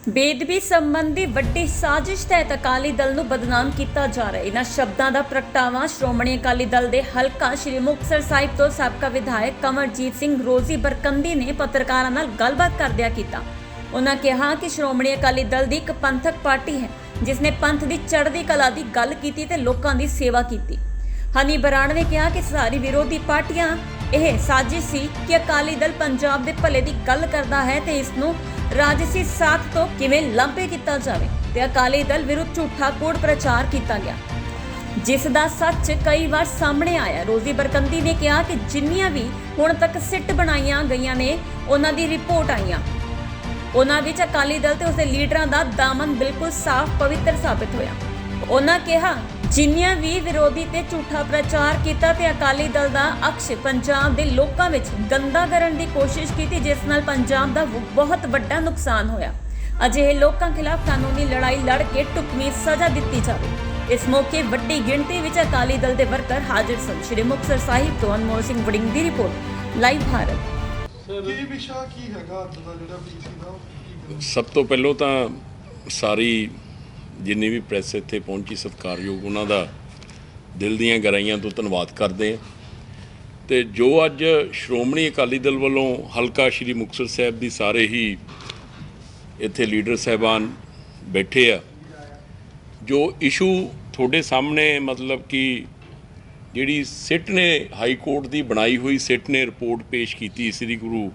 बेदबी संबंधी वड्डी साजिश तहत अकाली दल ਨੂੰ ਬਦਨਾਮ ਕੀਤਾ ਜਾ ਰਿਹਾ ਹੈ। ਇਹਨਾਂ ਸ਼ਬਦਾਂ ਦਾ ਪ੍ਰਗਟਾਵਾ ਸ਼੍ਰੋਮਣੀ ਅਕਾਲੀ ਦਲ ਦੇ ਹਲਕਾ ਸ਼੍ਰੀ ਮੁਕਤਸਰ ਸਾਹਿਬ ਤੋਂ ਸਾਬਕਾ ਵਿਧਾਇਕ ਕਮਰਜੀਤ ਸਿੰਘ ਰੋਜ਼ੀ ਬਰਕੰਦੀ ਨੇ ਪੱਤਰਕਾਰਾਂ ਨਾਲ ਗੱਲਬਾਤ ਕਰਦਿਆਂ ਕੀਤਾ। ਉਹਨਾਂ ਕਿਹਾ ਕਿ ਸ਼੍ਰੋਮਣੀ ਅਕਾਲੀ ਦਲ ਦੀ ਇੱਕ ਪੰਥਕ ਪਾਰਟੀ ਹੈ ਜਿਸ ਨੇ ਪੰਥ ਦੀ ਚੜ੍ਹਦੀ ਕਲਾ ਦੀ ਗੱਲ ਕੀਤੀ ਤੇ ਲੋਕਾਂ ਦੀ ਸੇਵਾ ਕੀਤੀ। ਹਨੀ ਬਰਾੜ ਨੇ ਕਿਹਾ ਕਿ ਸਾਰੀ ਵਿਰੋਧੀ ਪਾਰਟੀਆਂ ਇਹ ਸਾਜ਼ਿਸ਼ ਸੀ ਕਿ ਅਕਾਲੀ ਦਲ ਪੰਜਾਬ ਦੇ ਭਲੇ ਦੀ ਗੱਲ ਕਰਦਾ ਹੈ ਤੇ ਇਸ ਨੂੰ ਰਾਜਸੀ ਸਾਥ ਤੋਂ ਕਿਵੇਂ ਲਾਂਭੇ ਕੀਤਾ ਜਾਵੇ ਤੇ ਅਕਾਲੀ ਦਲ ਵਿਰੁੱਧ ਝੂਠਾ ਕੂੜ ਪ੍ਰਚਾਰ ਕੀਤਾ ਗਿਆ ਜਿਸ ਦਾ ਸੱਚ ਕਈ ਵਾਰ ਸਾਹਮਣੇ ਆਇਆ। ਰੋਜ਼ੀ ਬਰਕੰਦੀ ਨੇ ਕਿਹਾ ਕਿ ਜਿੰਨੀਆਂ ਵੀ ਹੁਣ ਤੱਕ ਸਿੱਟ ਬਣਾਈਆਂ ਗਈਆਂ ਨੇ ਉਹਨਾਂ ਦੀ ਰਿਪੋਰਟ ਆਈਆਂ, ਉਹਨਾਂ ਵਿੱਚ ਅਕਾਲੀ ਦਲ ਤੇ ਉਸਦੇ ਲੀਡਰਾਂ ਦਾ ਦਾਮਨ ਬਿਲਕੁਲ ਸਾਫ਼ ਪਵਿੱਤਰ ਸਾਬਿਤ ਹੋਇਆ। ਉਹਨਾਂ ਕਿਹਾ ਜਿੰਨੀਆਂ ਵੀ ਵਿਰੋਧੀ ਤੇ ਝੂਠਾ ਪ੍ਰਚਾਰ ਕੀਤਾ ਤੇ ਅਕਾਲੀ ਦਲ ਦਾ ਅਕਸ਼ ਪੰਜਾਬ ਦੇ ਲੋਕਾਂ ਵਿੱਚ ਗੰਦਾ ਕਰਨ ਦੀ ਕੋਸ਼ਿਸ਼ ਕੀਤੀ ਜਿਸ ਨਾਲ ਪੰਜਾਬ ਦਾ ਬਹੁਤ ਵੱਡਾ ਨੁਕਸਾਨ ਹੋਇਆ। ਅਜਿਹੇ ਲੋਕਾਂ ਖਿਲਾਫ ਕਾਨੂੰਨੀ ਲੜਾਈ ਲੜ ਕੇ ਢੁਕਵੀਂ ਸਜ਼ਾ ਦਿੱਤੀ ਜਾਵੇ। ਇਸ ਮੌਕੇ ਵੱਡੀ ਗਿਣਤੀ ਵਿੱਚ ਅਕਾਲੀ ਦਲ ਦੇ ਵਰਕਰ ਹਾਜ਼ਰ ਸਨ। ਸ਼੍ਰੀ ਮੁਕਤਸਰ ਸਾਹਿਬ ਤੋਂ ਅਨਮੋਲ ਸਿੰਘ ਵੜਿੰਗ ਦੀ ਰਿਪੋਰਟ, ਲਾਈਵ ਭਾਰਤ। ਕੀ ਵਿਸ਼ਾ ਕੀ ਹੈਗਾ ਅੱਜ ਦਾ ਜਿਹੜਾ ਪੀਸੀ ਦਾ? ਸਭ ਤੋਂ ਪਹਿਲਾਂ ਤਾਂ ਸਾਰੀ ਜਿੰਨੀ ਵੀ ਪ੍ਰੈਸ ਇੱਥੇ ਪਹੁੰਚੀ ਸਤਿਕਾਰਯੋਗ ਉਹਨਾਂ ਦਾ ਦਿਲ ਦੀਆਂ ਗਹਿਰਾਈਆਂ ਤੋਂ ਧੰਨਵਾਦ ਕਰਦੇ ਹਾਂ। ਤੇ ਜੋ ਅੱਜ ਸ਼੍ਰੋਮਣੀ ਅਕਾਲੀ ਦਲ ਵੱਲੋਂ ਹਲਕਾ ਸ਼੍ਰੀ ਮੁਕਤਸਰ ਸਾਹਿਬ ਦੀ ਸਾਰੇ ਹੀ ਇੱਥੇ ਲੀਡਰ ਸਾਹਿਬਾਨ ਬੈਠੇ ਆ, ਜੋ ਇਸ਼ੂ ਤੁਹਾਡੇ ਸਾਹਮਣੇ ਮਤਲਬ ਕਿ ਜਿਹੜੀ ਸਿੱਟ ਨੇ ਹਾਈ ਕੋਰਟ ਦੀ ਬਣਾਈ ਹੋਈ ਸਿੱਟ ਨੇ ਰਿਪੋਰਟ ਪੇਸ਼ ਕੀਤੀ ਸ੍ਰੀ ਗੁਰੂ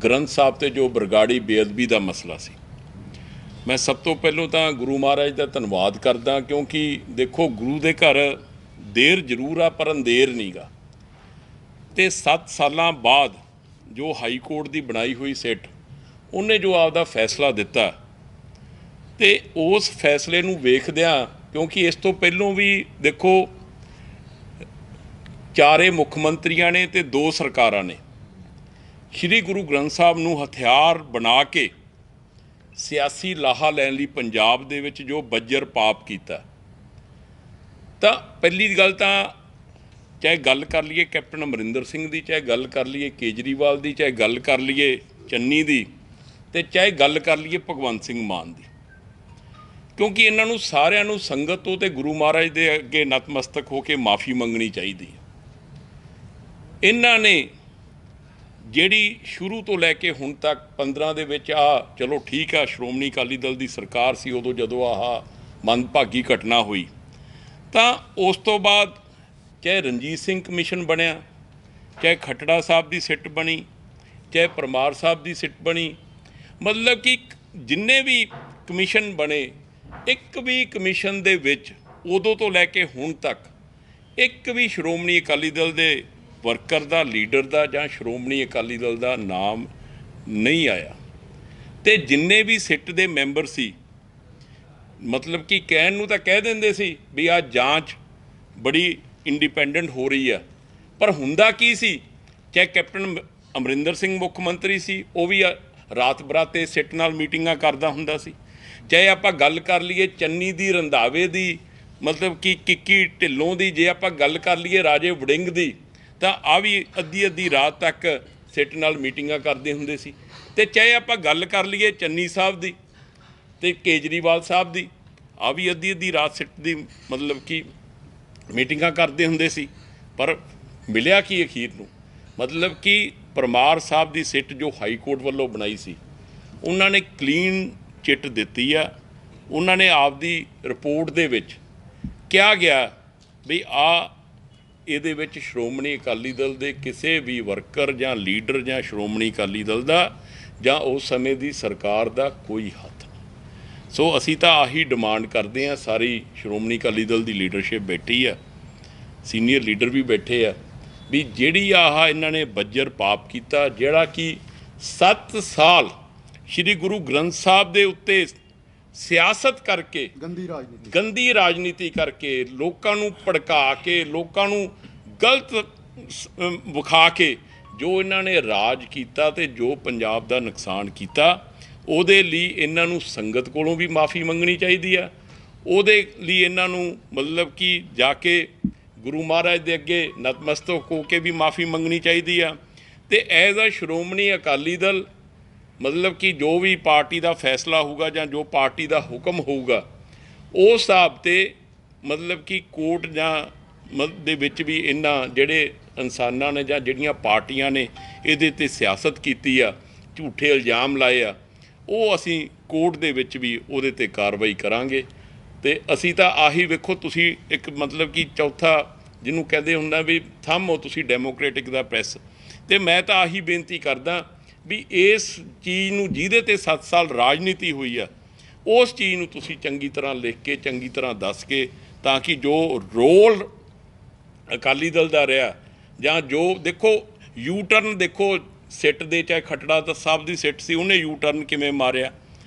ਗ੍ਰੰਥ ਸਾਹਿਬ ਤੇ ਜੋ ਬਰਗਾੜੀ ਬੇਅਦਬੀ ਦਾ ਮਸਲਾ ਸੀ। ਮੈਂ ਸਭ ਤੋਂ ਪਹਿਲਾਂ ਤਾਂ ਗੁਰੂ ਮਹਾਰਾਜ ਦਾ ਧੰਨਵਾਦ ਕਰਦਾ ਕਿਉਂਕਿ ਦੇਖੋ ਗੁਰੂ ਦੇ ਘਰ ਦੇਰ ਜ਼ਰੂਰ ਆ ਪਰ ਅੰਧੇਰ ਨਹੀਂ ਗਾ। ਤੇ 7 ਸਾਲਾਂ ਬਾਅਦ ਜੋ ਹਾਈ ਕੋਰਟ ਦੀ ਬਣਾਈ ਹੋਈ ਸਿੱਟ ਉਹਨੇ ਜੋ ਆਪਦਾ ਫੈਸਲਾ ਦਿੱਤਾ ਤੇ ਉਸ ਫੈਸਲੇ ਨੂੰ ਵੇਖਦਿਆਂ ਕਿਉਂਕਿ ਇਸ ਤੋਂ ਪਹਿਲਾਂ ਵੀ ਦੇਖੋ ਚਾਰੇ ਮੁੱਖ ਮੰਤਰੀਆਂ ਨੇ ਤੇ 2 ਸਰਕਾਰਾਂ ਨੇ ਸ਼੍ਰੀ ਗੁਰੂ ਗ੍ਰੰਥ ਸਾਹਿਬ ਨੂੰ ਹਥਿਆਰ ਬਣਾ ਕੇ ਸਿਆਸੀ ਲਾਹਾ ਲੈਣ ਲਈ ਪੰਜਾਬ ਦੇ ਵਿੱਚ ਜੋ ਬੱਜਰ ਪਾਪ ਕੀਤਾ। ਤਾਂ ਪਹਿਲੀ ਗੱਲ ਤਾਂ ਚਾਹੇ ਗੱਲ ਕਰ ਲਈਏ ਕੈਪਟਨ ਅਮਰਿੰਦਰ ਸਿੰਘ ਦੀ, ਚਾਹੇ ਗੱਲ ਕਰ ਲਈਏ ਕੇਜਰੀਵਾਲ ਦੀ, ਚਾਹੇ ਗੱਲ ਕਰ ਲਈਏ ਚੰਨੀ ਦੀ ਤੇ ਚਾਹੇ ਗੱਲ ਕਰ ਲਈਏ ਭਗਵੰਤ ਸਿੰਘ ਮਾਨ ਦੀ, ਕਿਉਂਕਿ ਇਹਨਾਂ ਨੂੰ ਸਾਰਿਆਂ ਨੂੰ ਸੰਗਤ ਤੋਂ ਤੇ ਗੁਰੂ ਮਹਾਰਾਜ ਦੇ ਅੱਗੇ ਨਤਮਸਤਕ ਹੋ ਕੇ ਮਾਫੀ ਮੰਗਣੀ ਚਾਹੀਦੀ ਹੈ। ਇਹਨਾਂ ਨੇ ਜਿਹੜੀ ਸ਼ੁਰੂ ਤੋਂ ਲੈ ਕੇ ਹੁਣ ਤੱਕ 15 ਦੇ ਵਿੱਚ ਚਲੋ ਠੀਕ ਆ ਸ਼੍ਰੋਮਣੀ ਅਕਾਲੀ ਦਲ ਦੀ ਸਰਕਾਰ ਸੀ ਉਦੋਂ ਜਦੋਂ ਮੰਦਭਾਗੀ ਘਟਨਾ ਹੋਈ, ਤਾਂ ਉਸ ਤੋਂ ਬਾਅਦ ਚਾਹੇ ਰਣਜੀਤ ਸਿੰਘ ਕਮਿਸ਼ਨ ਬਣਿਆ, ਚਾਹੇ ਖੱਟੜਾ ਸਾਹਿਬ ਦੀ ਸਿੱਟ ਬਣੀ, ਚਾਹੇ ਪਰਮਾਰ ਸਾਹਿਬ ਦੀ ਸਿੱਟ ਬਣੀ, ਮਤਲਬ ਕਿ ਜਿੰਨੇ ਵੀ ਕਮਿਸ਼ਨ ਬਣੇ ਇੱਕ ਵੀ ਕਮਿਸ਼ਨ ਦੇ ਵਿੱਚ ਉਦੋਂ ਤੋਂ ਲੈ ਕੇ ਹੁਣ ਤੱਕ ਇੱਕ ਵੀ ਸ਼੍ਰੋਮਣੀ ਅਕਾਲੀ ਦਲ ਦੇ ਵਰਕਰ ਦਾ, ਲੀਡਰ ਦਾ ਜਾਂ ਸ਼੍ਰੋਮਣੀ ਅਕਾਲੀ ਦਲ ਦਾ ਨਾਮ ਨਹੀਂ ਆਇਆ। ਤੇ ਜਿੰਨੇ ਵੀ ਸਿੱਟ ਦੇ ਮੈਂਬਰ ਸੀ ਮਤਲਬ ਕਿ ਕਹਿਣ ਨੂੰ ਤਾਂ ਕਹਿ ਦਿੰਦੇ ਸੀ ਵੀ ਆਹ ਜਾਂਚ ਬੜੀ ਇੰਡੀਪੈਂਡੈਂਟ ਹੋ ਰਹੀ ਆ, ਪਰ ਹੁੰਦਾ ਕੀ ਸੀ? ਚਾਹੇ ਕੈਪਟਨ ਅਮਰਿੰਦਰ ਸਿੰਘ ਮੁੱਖ ਮੰਤਰੀ ਸੀ, ਉਹ ਵੀ ਰਾਤ ਬਰਾਤੇ ਸਿੱਟ ਨਾਲ ਮੀਟਿੰਗਾਂ ਕਰਦਾ ਹੁੰਦਾ ਸੀ। ਚਾਹੇ ਆਪਾਂ ਗੱਲ ਕਰ ਲਈਏ ਚੰਨੀ ਦੀ, ਰੰਧਾਵੇ ਦੀ, ਮਤਲਬ ਕਿ ਕਿੱਕੀ ਢਿੱਲੋਂ ਦੀ, ਜੇ ਆਪਾਂ ਗੱਲ ਕਰ ਲਈਏ ਰਾਜੇ ਵੜਿੰਗ ਦੀ, ਤਾਂ ਵੀ ਅੱਧੀ ਰਾਤ ਤੱਕ ਸਿੱਟ ਨਾਲ ਮੀਟਿੰਗਾਂ ਕਰਦੇ ਹੁੰਦੇ ਸੀ। ਤੇ ਚਾਹੇ ਆਪਾਂ ਗੱਲ ਕਰ ਲਈਏ ਚੰਨੀ ਸਾਹਿਬ ਦੀ ਤੇ ਕੇਜਰੀਵਾਲ ਸਾਹਿਬ ਦੀ, ਵੀ ਅੱਧੀ ਰਾਤ ਸਿੱਟ ਦੀ ਮਤਲਬ ਕਿ ਮੀਟਿੰਗਾਂ ਕਰਦੇ ਹੁੰਦੇ ਸੀ। ਪਰ ਮਿਲਿਆ ਕੀ ਅਖੀਰ ਨੂੰ? ਮਤਲਬ ਕਿ ਪਰਮਾਰ ਸਾਹਿਬ ਦੀ ਸਿੱਟ ਜੋ ਹਾਈ ਕੋਰਟ ਵੱਲੋਂ ਬਣਾਈ ਸੀ ਉਹਨਾਂ ਨੇ ਕਲੀਨ ਚਿੱਟ ਦਿੱਤੀ ਆ। ਉਹਨਾਂ ਨੇ ਆਪਦੀ ਰਿਪੋਰਟ ਦੇ ਵਿੱਚ ਕਿਹਾ ਗਿਆ ਵੀ ਇਹਦੇ ਵਿੱਚ ਸ਼੍ਰੋਮਣੀ ਅਕਾਲੀ ਦਲ ਦੇ ਕਿਸੇ ਵੀ ਵਰਕਰ ਜਾਂ ਲੀਡਰ ਜਾਂ ਸ਼੍ਰੋਮਣੀ ਅਕਾਲੀ ਦਲ ਦਾ ਜਾਂ ਉਸ ਸਮੇਂ ਦੀ ਸਰਕਾਰ ਦਾ ਕੋਈ ਹੱਥ ਨਹੀਂ। ਸੋ ਅਸੀਂ ਤਾਂ ਆਹੀ ਡਿਮਾਂਡ ਕਰਦੇ ਹਾਂ, ਸਾਰੀ ਸ਼੍ਰੋਮਣੀ ਅਕਾਲੀ ਦਲ ਦੀ ਲੀਡਰਸ਼ਿਪ ਬੈਠੀ ਆ, ਸੀਨੀਅਰ ਲੀਡਰ ਵੀ ਬੈਠੇ ਆ, ਵੀ ਜਿਹੜੀ ਇਹਨਾਂ ਨੇ ਬੱਜਰ ਪਾਪ ਕੀਤਾ, ਜਿਹੜਾ ਕਿ 7 ਸਾਲ ਸ਼੍ਰੀ ਗੁਰੂ ਗ੍ਰੰਥ ਸਾਹਿਬ ਦੇ ਉੱਤੇ ਸਿਆਸਤ ਕਰਕੇ, ਗੰਦੀ ਰਾਜਨੀਤੀ ਕਰਕੇ, ਲੋਕਾਂ ਨੂੰ ਭੜਕਾ ਕੇ, ਲੋਕਾਂ ਨੂੰ ਗਲਤ ਵਿਖਾ ਕੇ ਜੋ ਇਹਨਾਂ ਨੇ ਰਾਜ ਕੀਤਾ ਤੇ ਜੋ ਪੰਜਾਬ ਦਾ ਨੁਕਸਾਨ ਕੀਤਾ, ਉਹਦੇ ਲਈ ਇਹਨਾਂ ਨੂੰ ਸੰਗਤ ਕੋਲੋਂ ਵੀ ਮਾਫੀ ਮੰਗਣੀ ਚਾਹੀਦੀ ਆ। ਉਹਦੇ ਲਈ ਇਹਨਾਂ ਨੂੰ ਮਤਲਬ ਕਿ ਜਾ ਕੇ ਗੁਰੂ ਮਹਾਰਾਜ ਦੇ ਅੱਗੇ ਨਤਮਸਤਕ ਹੋ ਕੇ ਵੀ ਮਾਫੀ ਮੰਗਣੀ ਚਾਹੀਦੀ ਆ। ਤੇ ਐਜ਼ ਅ ਸ਼੍ਰੋਮਣੀ ਅਕਾਲੀ ਦਲ ਮਤਲਬ ਕਿ ਜੋ ਵੀ ਪਾਰਟੀ ਦਾ ਫੈਸਲਾ ਹੋਊਗਾ ਜਾਂ ਜੋ ਪਾਰਟੀ ਦਾ ਹੁਕਮ ਹੋਊਗਾ ਉਸ ਹਿਸਾਬ 'ਤੇ ਮਤਲਬ ਕਿ ਕੋਰਟ ਜਾਂ ਦੇ ਵਿੱਚ ਵੀ ਇਹਨਾਂ ਜਿਹੜੇ ਇਨਸਾਨਾਂ ਨੇ ਜਾਂ ਜਿਹੜੀਆਂ ਪਾਰਟੀਆਂ ਨੇ ਇਹਦੇ 'ਤੇ ਸਿਆਸਤ ਕੀਤੀ ਆ, ਝੂਠੇ ਇਲਜ਼ਾਮ ਲਾਏ ਆ, ਉਹ ਅਸੀਂ ਕੋਰਟ ਦੇ ਵਿੱਚ ਵੀ ਉਹਦੇ 'ਤੇ ਕਾਰਵਾਈ ਕਰਾਂਗੇ। ਅਤੇ ਅਸੀਂ ਤਾਂ ਆਹੀ ਵੇਖੋ, ਤੁਸੀਂ ਇੱਕ ਮਤਲਬ ਕਿ ਚੌਥਾ ਜਿਹਨੂੰ ਕਹਿੰਦੇ ਹੁੰਦਾ ਵੀ ਥੰਮ ਹੋ ਤੁਸੀਂ ਡੈਮੋਕ੍ਰੈਟਿਕ ਦਾ ਪ੍ਰੈਸ, ਅਤੇ ਮੈਂ ਤਾਂ ਆਹੀ ਬੇਨਤੀ ਕਰਦਾ ਵੀ ਇਸ ਚੀਜ਼ ਨੂੰ ਜਿਹਦੇ 'ਤੇ 7 ਸਾਲ ਰਾਜਨੀਤੀ ਹੋਈ ਆ ਉਸ ਚੀਜ਼ ਨੂੰ ਤੁਸੀਂ ਚੰਗੀ ਤਰ੍ਹਾਂ ਲਿਖ ਕੇ ਚੰਗੀ ਤਰ੍ਹਾਂ ਦੱਸ ਕੇ, ਤਾਂ ਕਿ ਜੋ ਰੋਲ ਅਕਾਲੀ ਦਲ ਦਾ ਰਿਹਾ ਜਾਂ ਜੋ ਦੇਖੋ ਯੂ ਟਰਨ ਦੇਖੋ ਸਿੱਟ ਦੇ, ਚਾਹੇ ਖੱਟੜਾ ਤਾਂ ਸਭ ਦੀ ਸਿੱਟ ਸੀ, ਉਹਨੇ ਯੂ ਟਰਨ ਕਿਵੇਂ ਮਾਰਿਆ,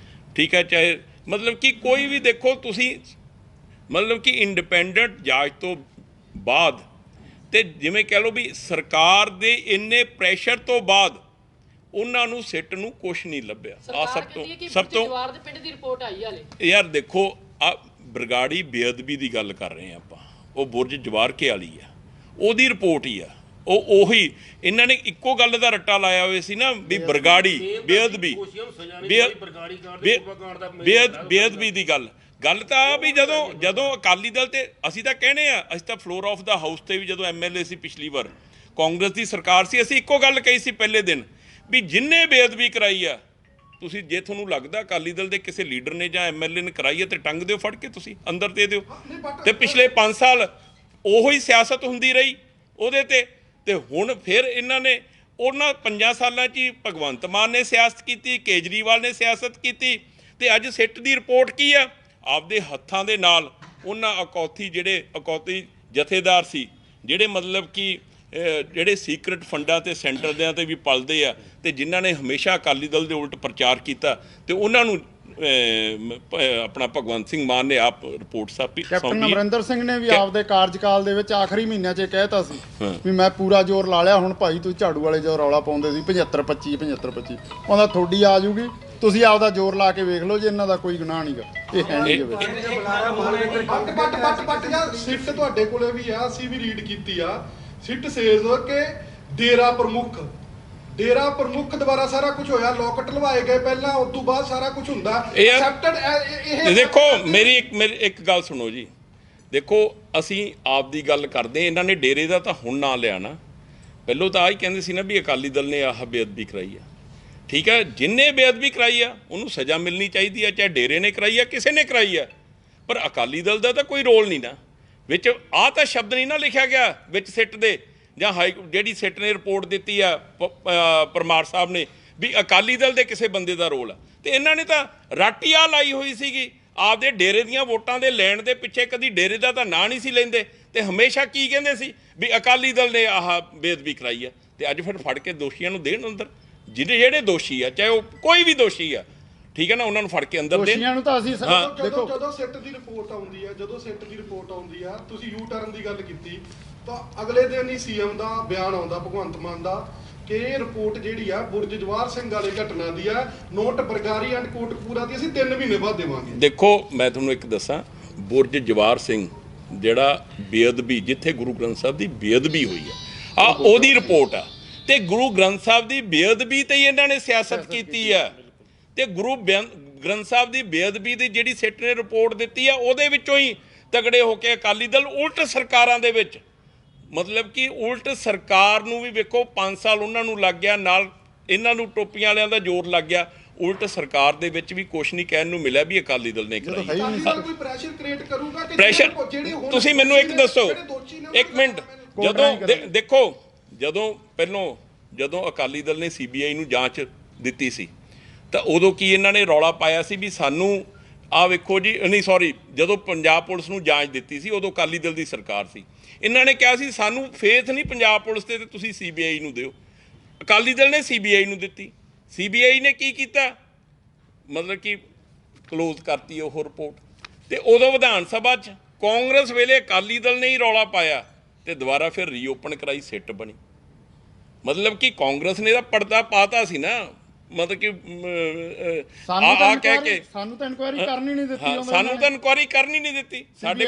ਠੀਕ ਹੈ, ਚਾਹੇ ਮਤਲਬ ਕਿ ਕੋਈ ਵੀ ਦੇਖੋ ਤੁਸੀਂ ਮਤਲਬ ਕਿ ਇੰਡੀਪੈਂਡੈਂਟ ਜਾਂਚ ਤੋਂ ਬਾਅਦ ਅਤੇ ਜਿਵੇਂ ਕਹਿ ਲਓ ਵੀ ਸਰਕਾਰ ਦੇ ਇੰਨੇ ਪ੍ਰੈਸ਼ਰ ਤੋਂ ਬਾਅਦ ਉਹਨਾਂ ਨੂੰ ਸਿੱਟ ਨੂੰ ਕੁਛ ਨਹੀਂ ਲੱਭਿਆ। ਆ ਸਭ ਤੋਂ ਜਵਾਰ ਦੇ ਪਿੰਡ ਦੀ ਰਿਪੋਰਟ ਆਈ ਹਾਲੇ ਯਾਰ ਦੇਖੋ ਆ ਬਰਗਾੜੀ ਬੇਅਦਬੀ ਦੀ ਗੱਲ ਕਰ ਰਹੇ ਹਾਂ ਆਪਾਂ, ਉਹ ਬੁਰਜ ਜਵਾਰਕੇ ਵਾਲੀ ਆ, ਉਹਦੀ ਰਿਪੋਰਟ ਹੀ ਆ, ਉਹੀ ਇਹਨਾਂ ਨੇ ਇੱਕੋ ਗੱਲ ਦਾ ਰੱਟਾ ਲਾਇਆ ਹੋਇਆ ਸੀ ਨਾ ਵੀ ਬਰਗਾੜੀ ਬੇਅਦਬੀ ਬੇਅਦਬੀ ਦੀ ਗੱਲ ਤਾਂ ਵੀ ਜਦੋਂ ਅਕਾਲੀ ਦਲ ਤੇ ਅਸੀਂ ਤਾਂ ਕਹਿੰਦੇ ਆ, ਅਸੀਂ ਤਾਂ ਫਲੋਰ ਆਫ ਦਾ ਹਾਊਸ ਤੇ ਵੀ ਜਦੋਂ MLA ਸੀ ਪਿਛਲੀ ਵਾਰ ਕਾਂਗਰਸ ਦੀ ਸਰਕਾਰ ਸੀ, ਅਸੀਂ ਇੱਕੋ ਗੱਲ ਕਹੀ ਸੀ ਪਹਿਲੇ ਦਿਨ ਵੀ ਜਿੰਨੇ ਬੇਅਦਬੀ ਕਰਾਈ ਆ ਤੁਸੀਂ, ਜੇ ਤੁਹਾਨੂੰ ਲੱਗਦਾ ਅਕਾਲੀ ਦਲ ਦੇ ਕਿਸੇ ਲੀਡਰ ਨੇ ਜਾਂ MLA ਨੇ ਕਰਾਈ ਹੈ ਤੇ ਟੰਗ ਦਿਓ ਫੜ ਕੇ, ਤੁਸੀਂ ਅੰਦਰ ਦੇ ਦਿਓ। ਤੇ ਪਿਛਲੇ 5 ਸਾਲ ਉਹੋ ਹੀ ਸਿਆਸਤ ਹੁੰਦੀ ਰਹੀ ਉਹਦੇ ਤੇ ਹੁਣ ਫਿਰ ਇਹਨਾਂ ਨੇ ਉਹਨਾਂ 5 ਸਾਲਾਂ 'ਚ ਹੀ ਭਗਵੰਤ ਮਾਨ ਨੇ ਸਿਆਸਤ ਕੀਤੀ, ਕੇਜਰੀਵਾਲ ਨੇ ਸਿਆਸਤ ਕੀਤੀ, ਤੇ ਅੱਜ ਸਿੱਟ ਦੀ ਰਿਪੋਰਟ ਕੀ ਆ, ਆਪਦੇ ਹੱਥਾਂ ਦੇ ਨਾਲ ਉਹਨਾਂ ਅਕੌਤੀ ਜਥੇਦਾਰ ਸੀ ਜਿਹੜੇ ਮਤਲਬ ਕਿ ਜਿਹੜੇ ਸੀਕਰਟ ਫੰਡਾਂ ਤੇ ਸੈਂਟਰ ਦਿਆਂ ਤੇ ਵੀ ਪਲਦੇ ਆ, ਤੇ ਜਿਨ੍ਹਾਂ ਨੇ ਹਮੇਸ਼ਾ ਅਕਾਲੀ ਦਲ ਦੇ ਉਲਟ ਪ੍ਰਚਾਰ ਕੀਤਾ, ਤੇ ਉਹਨਾਂ ਨੂੰ ਆਪਣਾ ਭਗਵੰਤ ਸਿੰਘ ਮਾਨ ਨੇ ਆਪ ਰਿਪੋਰਟ ਸੌਂਪੀ। ਕੈਪਟਨ ਅਮਰਿੰਦਰ ਸਿੰਘ ਨੇ ਵੀ ਆਪਦੇ ਕਾਰਜਕਾਲ ਦੇ ਵਿੱਚ ਆਖਰੀ ਮਹੀਨਿਆਂ 'ਚ ਕਹਿਤਾ ਸੀ ਵੀ ਮੈਂ ਪੂਰਾ ਜ਼ੋਰ ਲਾ ਲਿਆ, ਹੁਣ ਭਾਈ ਤੁਸੀਂ ਝਾੜੂ ਵਾਲੇ ਜੋ ਰੌਲਾ ਪਾਉਂਦੇ ਸੀ 75-25 ਉਹਦਾ ਤੁਹਾਡੀ ਆ ਜੂਗੀ, ਤੁਸੀਂ ਆਪਦਾ ਜ਼ੋਰ ਲਾ ਕੇ ਵੇਖ ਲਓ ਜੇ ਇਹਨਾਂ ਦਾ ਕੋਈ ਗੁਨਾਹ ਨਹੀਂਗਾ, ਇਹ ਹੈ ਨਹੀਂ ਗੇ। ਸਿੱਟ ਤੁਹਾਡੇ ਕੋਲੇ ਵੀ ਆ, ਅਸੀਂ ਵੀ ਰੀਡ ਕੀਤੀ ਆ, ਸਿੱਟ ਸੇਜ਼ ਕਿ ਡੇਰਾ ਪ੍ਰਮੁੱਖ ਦੁਆਰਾ ਸਾਰਾ ਕੁਝ ਹੋਇਆ, ਲੋਕਟ ਲਵਾਏ ਗਏ ਪਹਿਲਾਂ, ਉਸ ਤੋਂ ਬਾਅਦ ਸਾਰਾ ਕੁਝ ਹੁੰਦਾ ਐਕਸੈਪਟਡ। ਦੇਖੋ ਮੇਰੀ ਇੱਕ ਗੱਲ ਸੁਣੋ ਜੀ, ਦੇਖੋ ਅਸੀਂ ਆਪ ਦੀ ਗੱਲ ਕਰਦੇ, ਇਹਨਾਂ ਨੇ ਡੇਰੇ ਦਾ ਤਾਂ ਹੁਣ ਨਾਂ ਲਿਆ ਨਾ, ਪਹਿਲੋਂ ਤਾਂ ਆਹੀ ਕਹਿੰਦੇ ਸੀ ਨਾ ਵੀ ਅਕਾਲੀ ਦਲ ਨੇ ਆਹ ਬੇਅਦਬੀ ਕਰਾਈ ਆ, ਠੀਕ ਹੈ, ਜਿੰਨੇ ਬੇਅਦਬੀ ਕਰਾਈ ਆ ਉਹਨੂੰ ਸਜ਼ਾ ਮਿਲਣੀ ਚਾਹੀਦੀ ਆ, ਚਾਹੇ ਡੇਰੇ ਨੇ ਕਰਾਈ ਆ ਕਿਸੇ ਨੇ ਕਰਾਈ ਆ, ਪਰ ਅਕਾਲੀ ਦਲ ਦਾ ਤਾਂ ਕੋਈ ਰੋਲ ਨਹੀਂ ਨਾ ਵਿੱਚ। ਆਹ ਤਾਂ ਸ਼ਬਦ ਨਹੀਂ ਨਾ ਲਿਖਿਆ ਗਿਆ ਵਿੱਚ ਸਿੱਟ ਦੇ, ਜਾਂ ਜਿਹੜੀ ਸਿੱਟ ਨੇ ਰਿਪੋਰਟ ਦਿੱਤੀ ਆ ਪਰਮਾਰ ਸਾਹਿਬ ਨੇ ਵੀ ਅਕਾਲੀ ਦਲ ਦੇ ਕਿਸੇ ਬੰਦੇ ਦਾ ਰੋਲ ਆ, ਤੇ ਇਹਨਾਂ ਨੇ ਤਾਂ ਰਾਟੀ ਆ ਲਾਈ ਹੋਈ ਸੀਗੀ ਆਪਦੇ ਡੇਰੇ ਦੀਆਂ ਵੋਟਾਂ ਦੇ ਲੈਣ ਦੇ ਪਿੱਛੇ, ਕਦੀ ਡੇਰੇ ਦਾ ਤਾਂ ਨਾਂ ਨਹੀਂ ਸੀ ਲੈਂਦੇ, ਤੇ ਹਮੇਸ਼ਾ ਕੀ ਕਹਿੰਦੇ ਸੀ ਵੀ ਅਕਾਲੀ ਦਲ ਨੇ ਆਹ ਬੇਅਦਬੀ ਕਰਾਈ ਆ, ਤੇ ਅੱਜ ਫਿਰ ਫੜ ਕੇ ਦੋਸ਼ੀਆਂ ਨੂੰ ਦੇਣ ਅੰਦਰ, ਜਿਹੜੇ ਦੋਸ਼ੀ ਆ, ਚਾਹੇ ਉਹ ਕੋਈ ਵੀ ਦੋਸ਼ੀ ਆ, ਠੀਕ ਹੈ ਨਾ, ਉਹਨਾਂ ਨੂੰ ਫੜ ਕੇ ਅੰਦਰ ਦੇਣ। ਦੋਸ਼ੀਆਂ ਨੂੰ ਤਾਂ ਅਸੀਂ ਦੇਖੋ ਜਦੋਂ ਸਿੱਟ ਦੀ ਰਿਪੋਰਟ ਆਉਂਦੀ ਆ, ਤੁਸੀਂ ਯੂ ਟਰਨ ਦੀ ਗੱਲ ਕੀਤੀ, ਤਾਂ ਅਗਲੇ ਦਿਨ ਹੀ CM ਦਾ ਬਿਆਨ ਆਉਂਦਾ ਭਗਵੰਤ ਮਾਨ ਦਾ ਕਿ ਇਹ ਰਿਪੋਰਟ ਜਿਹੜੀ ਆ ਬੁਰਜ ਜਵਾਰ ਸਿੰਘ ਵਾਲੀ ਘਟਨਾ ਦੀ ਆ, ਨੋਟ ਬਰਗਾੜੀ ਐਂਡ ਕੋਟਕਪੂਰਾ ਦੀ ਅਸੀਂ 3 ਮਹੀਨੇ ਬਾਅਦ ਦੇਵਾਂਗੇ। ਦੇਖੋ ਮੈਂ ਤੁਹਾਨੂੰ ਇੱਕ ਦੱਸਾਂ, ਬੁਰਜ ਜਵਾਰ ਸਿੰਘ ਜਿਹੜਾ ਬੇਅਦਬੀ, ਜਿੱਥੇ ਗੁਰੂ ਗ੍ਰੰਥ ਸਾਹਿਬ ਦੀ ਬੇਅਦਬੀ ਹੋਈ ਆ ਉਹਦੀ ਰਿਪੋਰਟ ਆ, ਤੇ ਗੁਰੂ ਗ੍ਰੰਥ ਸਾਹਿਬ ਦੀ ਬੇਅਦਬੀ ਤੇ ਹੀ ਇਹਨਾਂ ਨੇ ਸਿਆਸਤ ਕੀਤੀ ਆ, ਤੇ ਗੁਰੂ ਗ੍ਰੰਥ ਸਾਹਿਬ ਦੀ ਬੇਅਦਬੀ ਦੀ ਜਿਹੜੀ ਸਿੱਟ ਨੇ ਰਿਪੋਰਟ ਦਿੱਤੀ ਆ ਉਹਦੇ ਵਿੱਚੋਂ ਹੀ ਤਗੜੇ ਹੋ ਕੇ ਅਕਾਲੀ ਦਲ ਉਲਟ ਸਰਕਾਰਾਂ ਦੇ ਵਿੱਚ, ਮਤਲਬ ਕਿ ਉਲਟ ਸਰਕਾਰ ਨੂੰ ਵੀ ਵੇਖੋ 5 ਸਾਲ ਉਹਨਾਂ ਨੂੰ ਲੱਗ ਗਿਆ, ਨਾਲ ਇਹਨਾਂ ਨੂੰ ਟੋਪੀਆਂ ਵਾਲਿਆਂ ਦਾ ਜ਼ੋਰ ਲੱਗ ਗਿਆ, ਉਲਟ ਸਰਕਾਰ ਦੇ ਵਿੱਚ ਵੀ ਕੁਛ ਨਹੀਂ ਕਹਿਣ ਨੂੰ ਮਿਲਿਆ ਵੀ ਅਕਾਲੀ ਦਲ ਨੇ ਕਰਾਈ। ਕੋਈ ਪ੍ਰੈਸ਼ਰ ਕ੍ਰੀਏਟ ਕਰੂਗਾ ਕਿ ਪ੍ਰੈਸ਼ਰ ਤੁਸੀਂ ਮੈਨੂੰ ਇੱਕ ਦੱਸੋ, ਇੱਕ ਮਿੰਟ, ਜਦੋਂ ਜਦੋਂ ਅਕਾਲੀ ਦਲ ਨੇ CBI ਨੂੰ ਜਾਂਚ ਦਿੱਤੀ ਸੀ ਤਾਂ ਉਦੋਂ ਕੀ ਇਹਨਾਂ ਨੇ ਰੌਲਾ ਪਾਇਆ ਸੀ ਵੀ ਸਾਨੂੰ ਆਹ ਵੇਖੋ ਜੀ, ਨਹੀਂ ਸੌਰੀ, ਜਦੋਂ ਪੰਜਾਬ ਪੁਲਿਸ ਨੂੰ ਜਾਂਚ ਦਿੱਤੀ ਸੀ ਉਦੋਂ ਅਕਾਲੀ ਦਲ ਦੀ ਸਰਕਾਰ ਸੀ, ਇਹਨਾਂ ਨੇ ਕਿਹਾ ਸੀ ਸਾਨੂੰ ਫੇਥ ਨਹੀਂ ਪੰਜਾਬ ਪੁਲਿਸ ਤੇ ਤੁਸੀਂ CBI ਨੂੰ ਦਿਓ। ਅਕਾਲੀ ਦਲ ਨੇ CBI ਨੂੰ ਦਿੱਤੀ, CBI ਨੇ ਕੀ ਕੀਤਾ, ਮਤਲਬ ਕਿ ਕਲੋਜ਼ ਕਰਤੀ ਉਹ ਰਿਪੋਰਟ, ਤੇ ਉਦੋਂ ਵਿਧਾਨ ਸਭਾ 'ਚ ਕਾਂਗਰਸ ਵੇਲੇ ਅਕਾਲੀ ਦਲ ਨੇ ਹੀ ਰੌਲਾ ਪਾਇਆ ਤੇ ਦੁਬਾਰਾ ਫਿਰ ਰੀਓਪਨ ਕਰਾਈ, ਸਿੱਟ ਬਣੀ। ਮਤਲਬ ਕਿ ਕਾਂਗਰਸ ਨੇ ਤਾਂ ਪਰਦਾ ਪਾਤਾ ਸੀ ਨਾ, ਮਤਲਬ ਕਿ ਸਾਨੂੰ ਤਾਂ ਇਨਕੁਆਇਰੀ ਕਰਨੀ ਨਹੀਂ ਦਿੱਤੀ, ਸਾਡੇ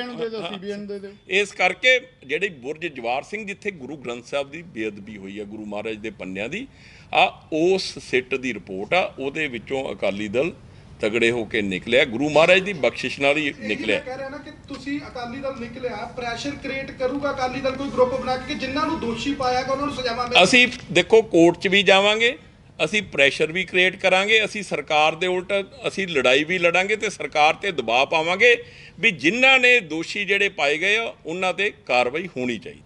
ਇਸ ਕਰਕੇ ਜਿਹੜੀ ਬੁਰਜ ਜਵਾਰ ਸਿੰਘ, ਜਿੱਥੇ ਗੁਰੂ ਗ੍ਰੰਥ ਸਾਹਿਬ ਦੀ ਬੇਅਦਬੀ ਹੋਈ ਹੈ, ਗੁਰੂ ਮਹਾਰਾਜ ਦੇ ਪੰਨਿਆਂ ਦੀ, ਆ ਉਸ ਸਿੱਟ ਦੀ ਰਿਪੋਰਟ ਆ, ਉਹਦੇ ਵਿੱਚੋਂ ਅਕਾਲੀ ਦਲ ਤਗੜੇ ਹੋ ਕੇ ਨਿਕਲਿਆ, ਗੁਰੂ ਮਹਾਰਾਜ ਦੀ ਬਖਸ਼ਿਸ਼ ਨਾਲ ਹੀ ਨਿਕਲਿਆ। ਕਹਿ ਰਿਹਾ ਨਾ ਕਿ ਤੁਸੀਂ ਅਕਾਲੀ ਦਲ ਨਿਕਲਿਆ, ਪ੍ਰੈਸ਼ਰ ਕ੍ਰੀਏਟ ਕਰੂਗਾ ਅਕਾਲੀ ਦਲ ਕੋਈ ਗਰੁੱਪ ਬਣਾ ਕੇ ਕਿ ਜਿਨ੍ਹਾਂ ਨੂੰ ਦੋਸ਼ੀ ਪਾਇਆ ਗਿਆ ਉਹਨਾਂ ਨੂੰ ਸਜ਼ਾਵਾਂ ਮਿਲੇ। ਅਸੀਂ ਦੇਖੋ ਕੋਰਟ 'ਚ ਵੀ ਜਾਵਾਂਗੇ, ਅਸੀਂ ਪ੍ਰੈਸ਼ਰ ਵੀ ਕ੍ਰੀਏਟ ਕਰਾਂਗੇ, ਅਸੀਂ ਸਰਕਾਰ ਦੇ ਉਲਟ ਅਸੀਂ ਲੜਾਈ ਵੀ ਲੜਾਂਗੇ ਤੇ ਸਰਕਾਰ ਤੇ ਦਬਾਅ ਪਾਵਾਂਗੇ ਵੀ ਜਿਨ੍ਹਾਂ ਨੇ ਦੋਸ਼ੀ ਜਿਹੜੇ ਪਾਏ ਗਏ ਆ ਉਹਨਾਂ ਤੇ ਕਾਰਵਾਈ ਹੋਣੀ ਚਾਹੀਦੀ।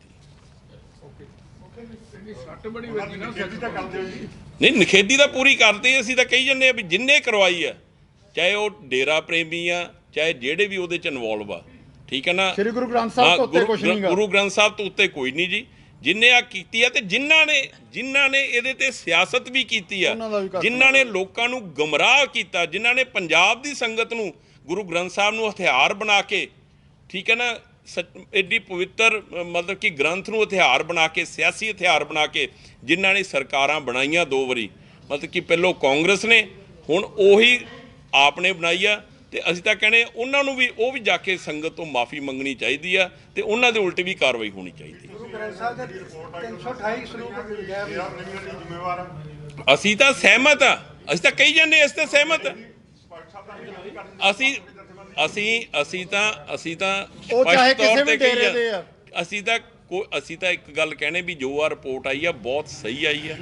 ਨਹੀਂ, ਨਿਖੇਧੀ ਤਾਂ ਪੂਰੀ ਕਰਦੇ, ਅਸੀਂ ਤਾਂ ਕਹੀ ਜਾਂਦੇ ਆ ਵੀ ਜਿੰਨੇ ਕਰਵਾਈ ਆ, ਚਾਹੇ ਉਹ ਡੇਰਾ ਪ੍ਰੇਮੀ ਆ, ਚਾਹੇ ਜਿਹੜੇ ਵੀ ਉਹਦੇ ਚ ਇਨਵੋਲਵ ਆ, ਠੀਕ ਹੈ ਨਾ। ਸ੍ਰੀ ਗੁਰੂ ਗ੍ਰੰਥ ਸਾਹਿਬ ਤੋਂ ਉੱਤੇ ਕੁਝ ਨਹੀਂ ਗਾ। ਗੁਰੂ ਗ੍ਰੰਥ ਸਾਹਿਬ ਤੋਂ ਉੱਤੇ ਕੋਈ ਨਹੀਂ ਜੀ। ਜਿੰਨੇ ਆ ਕੀਤੀ ਆ ਤੇ ਜਿਨ੍ਹਾਂ ਨੇ ਇਹਦੇ ਤੇ ਸਿਆਸਤ ਵੀ ਕੀਤੀ ਆ, ਜਿਨ੍ਹਾਂ ਨੇ ਲੋਕਾਂ ਨੂੰ ਗੁੰਮਰਾਹ ਕੀਤਾ, ਜਿਨ੍ਹਾਂ ਨੇ ਪੰਜਾਬ ਦੀ ਸੰਗਤ ਨੂੰ ਗੁਰੂ ਗ੍ਰੰਥ ਸਾਹਿਬ ਨੂੰ ਹਥਿਆਰ ਬਣਾ ਕੇ, ਠੀਕ ਹੈ ਨਾ, ਐਡੀ ਪਵਿੱਤਰ ਮਤਲਬ ਕਿ ਗ੍ਰੰਥ ਨੂੰ ਹਥਿਆਰ ਬਣਾ ਕੇ, ਸਿਆਸੀ ਹਥਿਆਰ ਬਣਾ ਕੇ ਜਿਨ੍ਹਾਂ ਨੇ ਸਰਕਾਰਾਂ ਬਣਾਈਆਂ 2 ਵਾਰੀ, ਮਤਲਬ ਕਿ ਪਹਿਲੋਂ ਕਾਂਗਰਸ ਨੇ, ਹੁਣ ਉਹੀ ਆਪ ਨੇ ਬਣਾਈ ਆ। ਤੇ ਅਸੀਂ ਤਾਂ ਕਹਿੰਦੇ ਉਹਨਾਂ ਨੂੰ ਵੀ, ਉਹ ਵੀ ਜਾ ਕੇ ਸੰਗਤ ਤੋਂ ਮਾਫੀ ਮੰਗਣੀ ਚਾਹੀਦੀ ਆ ਤੇ ਉਹਨਾਂ ਦੇ ਉਲਟ ਵੀ ਕਾਰਵਾਈ ਹੋਣੀ ਚਾਹੀਦੀ। ਅਸੀਂ ਤਾਂ ਸਹਿਮਤ ਆ, ਅਸੀਂ ਤਾਂ ਕਹੀ ਜਾਂਦੇ ਅਸੀਂ ਤਾਂ ਸਹਿਮਤ ਆ। ਅਸੀਂ ਤਾਂ ਉਹ ਚਾਹੇ ਕਿਸੇ ਵੀ ਡੇਰੇ ਦੇ ਆ। ਅਸੀਂ ਤਾਂ ਇੱਕ ਗੱਲ ਕਹਿੰਦੇ ਵੀ ਜੋ ਆ ਰਿਪੋਰਟ ਆਈ ਆ ਬਹੁਤ ਸਹੀ ਆਈ ਆ,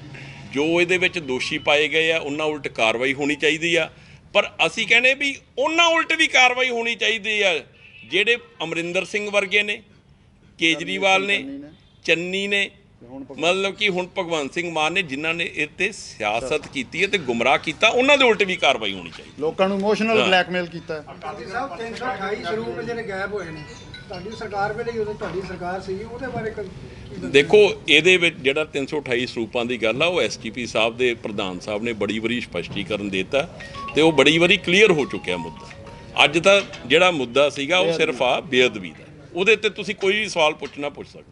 ਜੋ ਇਹਦੇ ਵਿੱਚ ਦੋਸ਼ੀ ਪਾਏ ਗਏ ਆ ਉਹਨਾਂ ਉਲਟ ਕਾਰਵਾਈ ਹੋਣੀ ਚਾਹੀਦੀ ਆ। ਪਰ ਅਸੀਂ ਕਹਿੰਦੇ ਵੀ ਉਹਨਾਂ ਉਲਟ ਵੀ ਕਾਰਵਾਈ ਹੋਣੀ ਚਾਹੀਦੀ ਆ ਜਿਹੜੇ ਅਮਰਿੰਦਰ ਸਿੰਘ ਵਰਗੇ ਨੇ, ਕੇਜਰੀਵਾਲ ਨੇ, ਚੰਨੀ ਨੇ, ਮਤਲਬ ਕਿ ਹੁਣ ਭਗਵੰਤ ਸਿੰਘ ਮਾਨ ਨੇ, ਜਿਨ੍ਹਾਂ ਨੇ ਇਹ ਤੇ ਸਿਆਸਤ ਕੀਤੀ ਹੈ ਤੇ ਗੁੰਮਰਾਹ ਕੀਤਾ, ਉਹਨਾਂ ਦੇ ਉਲਟ ਵੀ ਕਾਰਵਾਈ ਹੋਣੀ ਚਾਹੀਦੀ। ਲੋਕਾਂ ਨੂੰ ਇਮੋਸ਼ਨਲ ਬਲੈਕਮੇਲ ਕੀਤਾ। ਅਕਾਲੀ ਸਾਹਿਬ 328 ਸਰੂਪ ਜਿਹੜੇ ਗਾਇਬ ਹੋਏ ਨੇ, ਤੁਹਾਡੀ ਸਰਕਾਰ ਵੇਲੇ ਉਦੋਂ ਤੁਹਾਡੀ ਸਰਕਾਰ ਸੀ, ਉਹਦੇ ਬਾਰੇ ਦੇਖੋ ਇਹਦੇ ਵਿੱਚ ਜਿਹੜਾ 328 ਸਰੂਪਾਂ ਦੀ ਗੱਲ ਆ, ਉਹ ਐਸਜੀਪੀ ਸਾਹਿਬ ਦੇ ਪ੍ਰਧਾਨ ਸਾਹਿਬ ਨੇ ਬੜੀ ਵਾਰੀ ਸਪਸ਼ਟੀਕਰਨ ਦਿੱਤਾ ਤੇ ਉਹ ਬੜੀ ਵਾਰੀ ਕਲੀਅਰ ਹੋ ਚੁੱਕਿਆ ਮੁੱਦਾ। ਅੱਜ ਤਾਂ ਜਿਹੜਾ ਮੁੱਦਾ ਸੀਗਾ ਉਹ ਸਿਰਫ ਆ ਬੇਅਦਬੀ ਦਾ, ਉਹਦੇ ਤੇ ਤੁਸੀਂ ਕੋਈ ਵੀ ਸਵਾਲ ਪੁੱਛਣਾ ਪੁੱਛ ਸਕਦੇ।